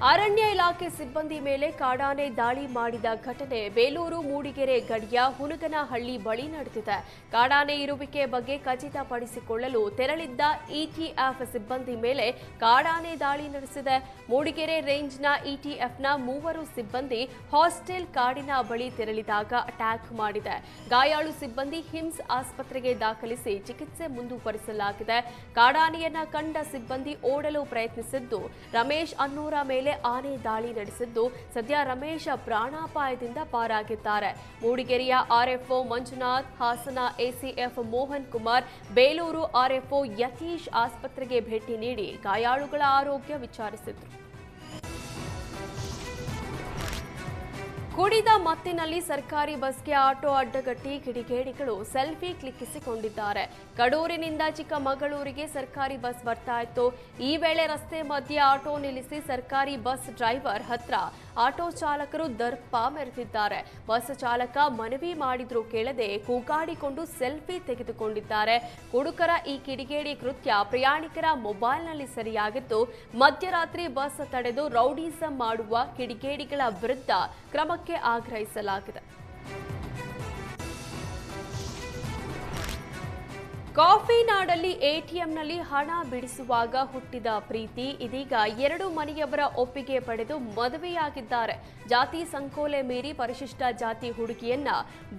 ಅರಣ್ಯ ಇಲಾಖೆ ಸಿಬ್ಬಂದಿ ಮೇಲೆ ಕಾಡಾನೆ ದಾಳಿ ಮಾಡಿದ ಘಟನೆ ಬೇಲೂರು ಮೂಡಿಗೆರೆ ಗಡಿಯ ಹುನಗನಹಳ್ಳಿ ಬಳಿ ನಡೆದಿದೆ. ಕಾಡಾನೆ ಇರುವಿಕೆ ಬಗ್ಗೆ ಖಚಿತಪಡಿಸಿಕೊಳ್ಳಲು ತೆರಳಿದ್ದ ಇಟಿಎಫ್ ಸಿಬ್ಬಂದಿ ಮೇಲೆ ಕಾಡಾನೆ ದಾಳಿ ನಡೆಸಿದೆ. ಮೂಡಿಗೆರೆ ರೇಂಜ್ನ ಇಟಿಎಫ್ನ 3 ಸಿಬ್ಬಂದಿ ಹಾಸ್ಟೆಲ್ ಕಾಡಿನ ಬಳಿ ತೆರಳಿದಾಗ ಅಟ್ಯಾಕ್ ಮಾಡಿದೆ. ಗಾಯಾಳು ಸಿಬ್ಬಂದಿ ಹಿಮ್ಸ್ ಆಸ್ಪತ್ರೆಗೆ ದಾಖಲಿಸಿ ಚಿಕಿತ್ಸೆ ಮುಂದುವರಿಸಲಾಗಿದೆ. ಕಾಡಾನೆಯನ್ನ ಕಂಡ ಸಿಬ್ಬಂದಿ ಓಡಲು ಪ್ರಯತ್ನಿಸಿದ್ದು ರಮೇಶ್ ಅನ್ನೂರ ಮೇಲೆ ಆನೆ ದಾಳಿ ನಡೆಸಿದ್ದು ಸದ್ಯ ರಮೇಶ್ ಪ್ರಾಣಾಪಾಯದಿಂದ ಪಾರಾಗಿದ್ದಾರೆ. ಮೂಡಿಗೆರೆಯ RFO Manjunath, Hassan ACF Mohan Kumar, Belur RFO Yatish ಆಸ್ಪತ್ರೆಗೆ ಭೇಟಿ ನೀಡಿ ಗಾಯಾಳುಗಳ ಆರೋಗ್ಯ ವಿಚಾರಿಸಿದರು. ಕುಡಿದ ಮತ್ತಿನಲ್ಲಿ ಸರ್ಕಾರಿ ಬಸ್ಗೆ ಆಟೋ ಅಡ್ಡಗಟ್ಟಿ ಕಿಡಿಗೇಡಿಗಳು ಸೆಲ್ಫಿ ಕ್ಲಿಕ್ಕಿಸಿಕೊಂಡಿದ್ದಾರೆ. ಕಡೂರಿನಿಂದ ಚಿಕ್ಕಮಗಳೂರಿಗೆ ಸರ್ಕಾರಿ ಬಸ್ ಬರ್ತಾ ಇತ್ತು. ಈ ವೇಳೆ ರಸ್ತೆ ಮಧ್ಯೆ ಆಟೋ ನಿಲ್ಲಿಸಿ ಸರ್ಕಾರಿ ಬಸ್ ಡ್ರೈವರ್ ಹತ್ರ ಆಟೋ ಚಾಲಕರು ದರ್ಪ ಮೆರೆದಿದ್ದಾರೆ. ಬಸ್ ಚಾಲಕ ಮನವಿ ಮಾಡಿದ್ರೂ ಕೇಳದೆ ಕೂಗಾಡಿಕೊಂಡು ಸೆಲ್ಫಿ ತೆಗೆದುಕೊಂಡಿದ್ದಾರೆ. ಕುಡುಕರ ಈ ಕಿಡಿಗೇಡಿ ಕೃತ್ಯ ಪ್ರಯಾಣಿಕರ ಮೊಬೈಲ್ನಲ್ಲಿ ಸೆರೆಯಾಗಿದ್ದು ಮಧ್ಯರಾತ್ರಿ ಬಸ್ ತಡೆದು ರೌಡಿಸಂ ಮಾಡುವ ಕಿಡಿಗೇಡಿಗಳ ವಿರುದ್ಧ ಕ್ರಮಕ್ಕೆ ಆಗ್ರಹಿಸಲಾಗಿದೆ. ಕಾಫಿ ನಾಡಲ್ಲಿ ಎಟಿಎಂನಲ್ಲಿ ಹಣ ಬಿಡಿಸುವಾಗ ಹುಟ್ಟಿದ ಪ್ರೀತಿ ಇದೀಗ 2 ಮನೆಯವರ ಒಪ್ಪಿಗೆ ಪಡೆದು ಮದುವೆಯಾಗಿದ್ದಾರೆ. ಜಾತಿ ಸಂಕೋಲೆ ಮೀರಿ ಪರಿಶಿಷ್ಟ ಜಾತಿ ಹುಡುಗಿಯನ್ನ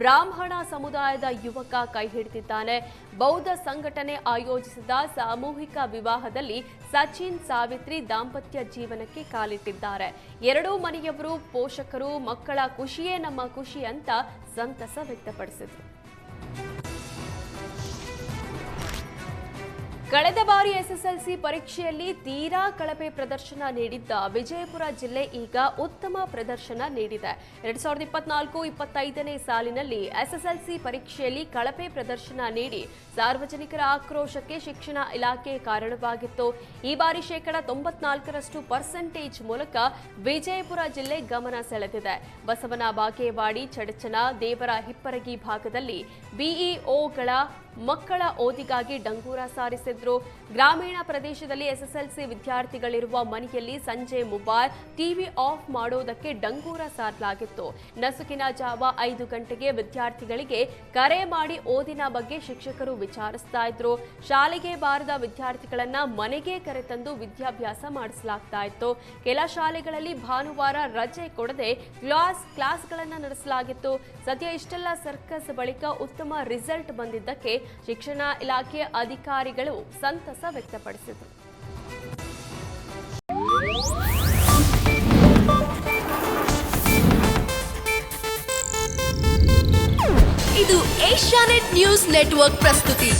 ಬ್ರಾಹ್ಮಣ ಸಮುದಾಯದ ಯುವಕ ಕೈ ಹಿಡಿದಿದ್ದಾನೆ. ಬೌದ್ಧ ಸಂಘಟನೆ ಆಯೋಜಿಸಿದ ಸಾಮೂಹಿಕ ವಿವಾಹದಲ್ಲಿ ಸಚಿನ್ ಸಾವಿತ್ರಿ ದಾಂಪತ್ಯ ಜೀವನಕ್ಕೆ ಕಾಲಿಟ್ಟಿದ್ದಾರೆ. 2 ಮನೆಯವರು ಪೋಷಕರು ಮಕ್ಕಳ ಖುಷಿಯೇ ನಮ್ಮ ಖುಷಿ ಅಂತ ಸಂತಸ ವ್ಯಕ್ತಪಡಿಸಿದರು. ಕಳೆದ ಬಾರಿ ಎಸ್ಎಸ್ಎಲ್ಸಿ ಪರೀಕ್ಷೆಯಲ್ಲಿ ತೀರಾ ಕಳಪೆ ಪ್ರದರ್ಶನ ನೀಡಿದ್ದ ವಿಜಯಪುರ ಜಿಲ್ಲೆ ಈಗ ಉತ್ತಮ ಪ್ರದರ್ಶನ ನೀಡಿದೆ. 2024-25ನೇ ಸಾಲಿನಲ್ಲಿ ಎಸ್ಎಸ್ಎಲ್ಸಿ ಪರೀಕ್ಷೆಯಲ್ಲಿ ಕಳಪೆ ಪ್ರದರ್ಶನ ನೀಡಿ ಸಾರ್ವಜನಿಕರ ಆಕ್ರೋಶಕ್ಕೆ ಶಿಕ್ಷಣ ಇಲಾಖೆ ಕಾರಣವಾಗಿತ್ತು. ಈ ಬಾರಿ 94% ಮೂಲಕ ವಿಜಯಪುರ ಜಿಲ್ಲೆ ಗಮನ ಸೆಳೆದಿದೆ. ಬಸವನ ಬಾಗೇವಾಡಿ, ಚಡಚನ, ದೇವರ ಹಿಪ್ಪರಗಿ ಭಾಗದಲ್ಲಿ ಬಿಇಒಗಳ ಮಕ್ಕಳ ಓದಿಗಾಗಿ ಡಂಗೂರ ಸಾರಿಸಿದ್ರು. ಗ್ರಾಮೀಣ ಪ್ರದೇಶದಲ್ಲಿ ಎಸ್ಎಸ್ಎಲ್ಸಿ ವಿದ್ಯಾರ್ಥಿಗಳಿರುವ ಮನೆಯಲ್ಲಿ ಸಂಜೆ ಮೊಬೈಲ್, ಟಿವಿ ಆಫ್ ಮಾಡೋದಕ್ಕೆ ಡಂಗೂರ ಸಾರಲಾಗಿತ್ತು. ನಸುಕಿನ ಜಾವ 5 ಗಂಟೆಗೆ ವಿದ್ಯಾರ್ಥಿಗಳಿಗೆ ಕರೆ ಮಾಡಿ ಓದಿನ ಬಗ್ಗೆ ಶಿಕ್ಷಕರು ವಿಚಾರಿಸ್ತಾ ಇದ್ರು. ಶಾಲೆಗೆ ಬಾರದ ವಿದ್ಯಾರ್ಥಿಗಳನ್ನ ಮನೆಗೆ ಕರೆತಂದು ವಿದ್ಯಾಭ್ಯಾಸ ಮಾಡಿಸಲಾಗ್ತಾ ಇತ್ತು. ಕೆಲ ಶಾಲೆಗಳಲ್ಲಿ ಭಾನುವಾರ ರಜೆ ಕೊಡದೆ ಕ್ಲಾಸ್ಗಳನ್ನು ನಡೆಸಲಾಗಿತ್ತು. ಸದ್ಯ ಇಷ್ಟೆಲ್ಲ ಸರ್ಕಸ್ ಬಳಿಕ ಉತ್ತಮ ರಿಸಲ್ಟ್ ಬಂದಿದ್ದಕ್ಕೆ ಶಿಕ್ಷಣ ಇಲಾಖೆ ಅಧಿಕಾರಿಗಳು ಸಂತಸ ವ್ಯಕ್ತಪಡಿಸಿದರು. ಇದು ಏಷ್ಯಾನೆಟ್ ನ್ಯೂಸ್ ನೆಟ್ವರ್ಕ್ ಪ್ರಸ್ತುತಿ.